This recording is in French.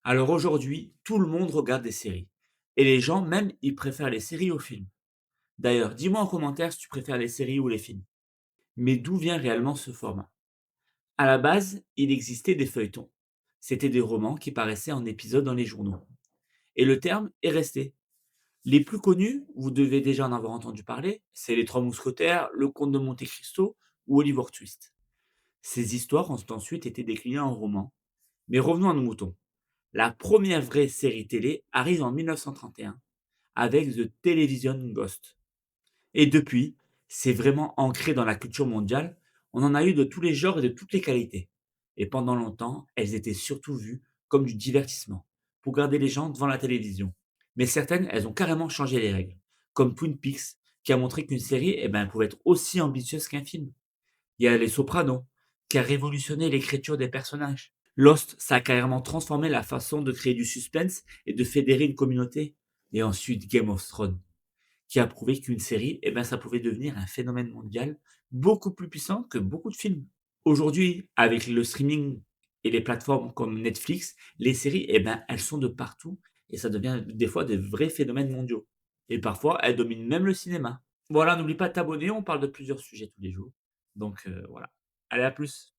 Alors aujourd'hui, tout le monde regarde des séries. Et les gens, même, ils préfèrent les séries aux films. D'ailleurs, dis-moi en commentaire si tu préfères les séries ou les films. Mais d'où vient réellement ce format? À la base, il existait des feuilletons. C'était des romans qui paraissaient en épisodes dans les journaux. Et le terme est resté. Les plus connus, vous devez déjà en avoir entendu parler, c'est Les Trois Mousquetaires, Le Comte de Monte Cristo ou Oliver Twist. Ces histoires ont ensuite été déclinées en romans. Mais revenons à nos moutons. La première vraie série télé arrive en 1931 avec The Television Ghost. Et depuis, c'est vraiment ancré dans la culture mondiale. On en a eu de tous les genres et de toutes les qualités. Et pendant longtemps, elles étaient surtout vues comme du divertissement, pour garder les gens devant la télévision. Mais certaines, elles ont carrément changé les règles, comme Twin Peaks, qui a montré qu'une série pouvait être aussi ambitieuse qu'un film. Il y a Les Sopranos, qui a révolutionné l'écriture des personnages. Lost, ça a carrément transformé la façon de créer du suspense et de fédérer une communauté. Et ensuite, Game of Thrones, qui a prouvé qu'une série, ça pouvait devenir un phénomène mondial beaucoup plus puissant que beaucoup de films. Aujourd'hui, avec le streaming et les plateformes comme Netflix, les séries, elles sont de partout et ça devient des fois des vrais phénomènes mondiaux. Et parfois, elles dominent même le cinéma. Voilà, n'oublie pas de t'abonner, on parle de plusieurs sujets tous les jours. Donc voilà. Allez, à plus.